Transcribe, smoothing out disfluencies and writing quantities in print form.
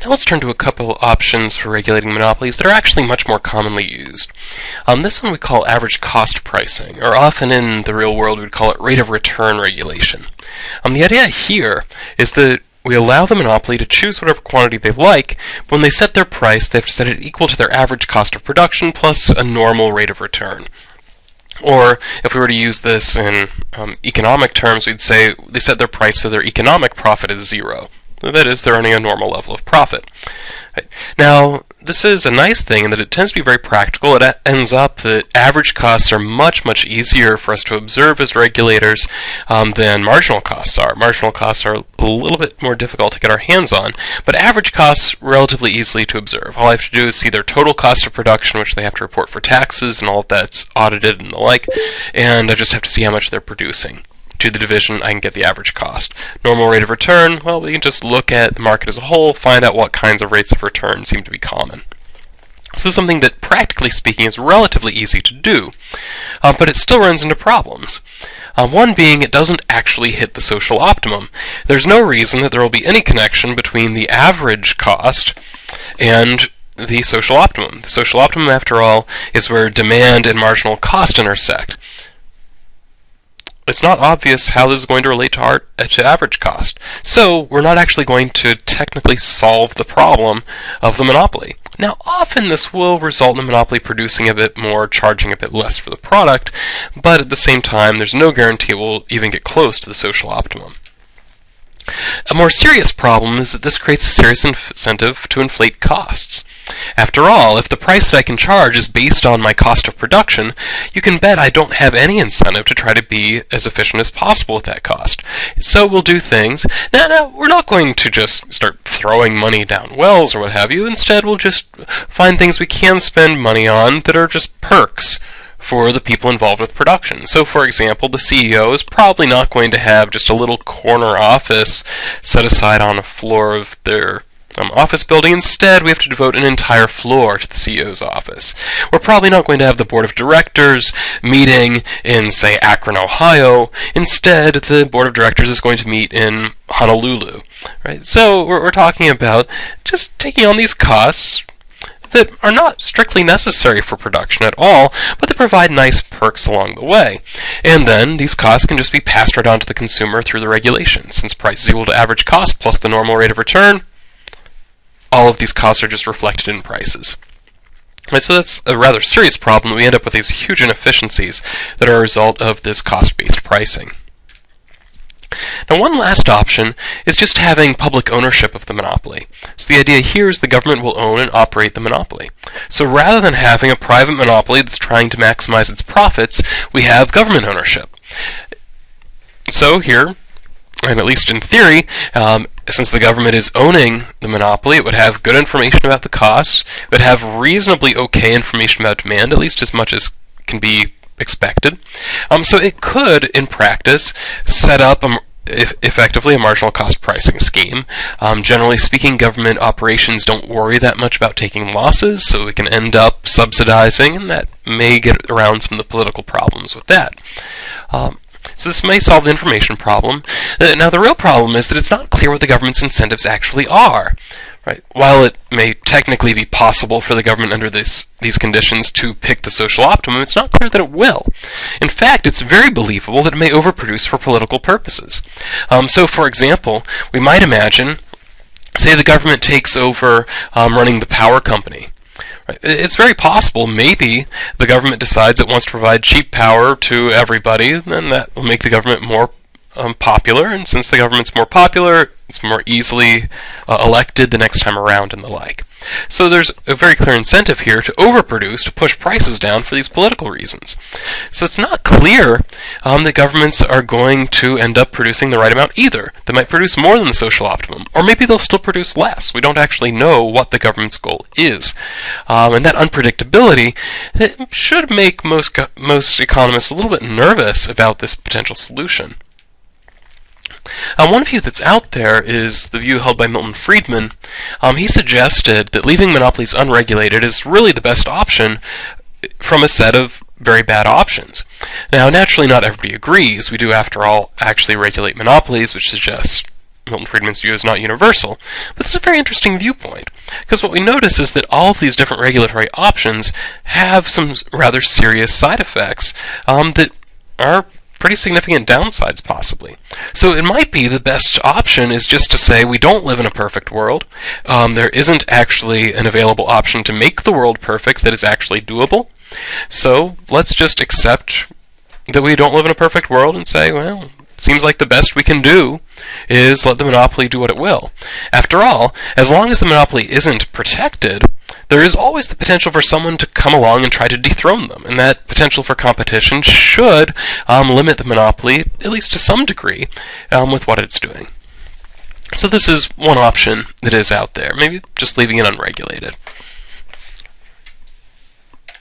Now let's turn to a couple options for regulating monopolies that are actually much more commonly used. This one we call average cost pricing, or often in the real world we'd call it rate of return regulation. The idea here is that we allow the monopoly to choose whatever quantity they like, but when they set their price, they have to set it equal to their average cost of production plus a normal rate of return. Or, if we were to use this in economic terms, we'd say they set their price so their economic profit is zero. That is, they're earning a normal level of profit. Right. Now, this is a nice thing in that it tends to be very practical. It ends up that average costs are much, much easier for us to observe as regulators than marginal costs are. Marginal costs are a little bit more difficult to get our hands on, but average costs relatively easily to observe. All I have to do is see their total cost of production, which they have to report for taxes, and all of that's audited and the like, and I just have to see how much they're producing. To the division, I can get the average cost. Normal rate of return, well, we can just look at the market as a whole, find out what kinds of rates of return seem to be common. So this is something that, practically speaking, is relatively easy to do, but it still runs into problems. One being it doesn't actually hit the social optimum. There's no reason that there will be any connection between the average cost and the social optimum. The social optimum, after all, is where demand and marginal cost intersect. It's not obvious how this is going to relate to average cost. So we're not actually going to technically solve the problem of the monopoly. Now, often this will result in the monopoly producing a bit more, charging a bit less for the product, but at the same time, there's no guarantee it will even get close to the social optimum. A more serious problem is that this creates a serious incentive to inflate costs. After all, if the price that I can charge is based on my cost of production, you can bet I don't have any incentive to try to be as efficient as possible with that cost. So we'll do things. Now, we're not going to just start throwing money down wells or what have you. Instead, we'll just find things we can spend money on that are just perks for the people involved with production. So, for example, the CEO is probably not going to have just a little corner office set aside on a floor of their office building. Instead, we have to devote an entire floor to the CEO's office. We're probably not going to have the board of directors meeting in, say, Akron, Ohio. Instead, the board of directors is going to meet in Honolulu. Right? So, we're talking about just taking on these costs that are not strictly necessary for production at all, but they provide nice perks along the way. And then these costs can just be passed right on to the consumer through the regulation. Since price is equal to average cost plus the normal rate of return, all of these costs are just reflected in prices. And so that's a rather serious problem. We end up with these huge inefficiencies that are a result of this cost-based pricing. Now, one last option is just having public ownership of the monopoly. So the idea here is the government will own and operate the monopoly. So rather than having a private monopoly that's trying to maximize its profits, we have government ownership. So here, and at least in theory, since the government is owning the monopoly, it would have good information about the costs, it would have reasonably okay information about demand, at least as much as can be expected. So it could, in practice, set up effectively a marginal cost pricing scheme. Generally speaking, government operations don't worry that much about taking losses, so it can end up subsidizing, and that may get around some of the political problems with that. So this may solve the information problem. Now the real problem is that it's not clear what the government's incentives actually are. Right? While it may technically be possible for the government under these conditions to pick the social optimum, it's not clear that it will. In fact, it's very believable that it may overproduce for political purposes. So, for example, we might imagine, say the government takes over running the power company. Right? It's very possible, maybe, the government decides it wants to provide cheap power to everybody, then that will make the government more popular, and since the government's more popular, it's more easily elected the next time around and the like. So there's a very clear incentive here to overproduce, to push prices down for these political reasons. So it's not clear that governments are going to end up producing the right amount either. They might produce more than the social optimum, or maybe they'll still produce less. We don't actually know what the government's goal is. And that unpredictability should make most economists a little bit nervous about this potential solution. One view that's out there is the view held by Milton Friedman. He suggested that leaving monopolies unregulated is really the best option from a set of very bad options. Now, naturally, not everybody agrees. We do, after all, actually regulate monopolies, which suggests Milton Friedman's view is not universal, but it's a very interesting viewpoint, because what we notice is that all of these different regulatory options have some rather serious side effects that are pretty significant downsides, possibly. So it might be the best option is just to say we don't live in a perfect world. There isn't actually an available option to make the world perfect that is actually doable. So let's just accept that we don't live in a perfect world and say, well, seems like the best we can do is let the monopoly do what it will. After all, as long as the monopoly isn't protected, there is always the potential for someone to come along and try to dethrone them, and that potential for competition should limit the monopoly, at least to some degree, with what it's doing. So this is one option that is out there, maybe just leaving it unregulated.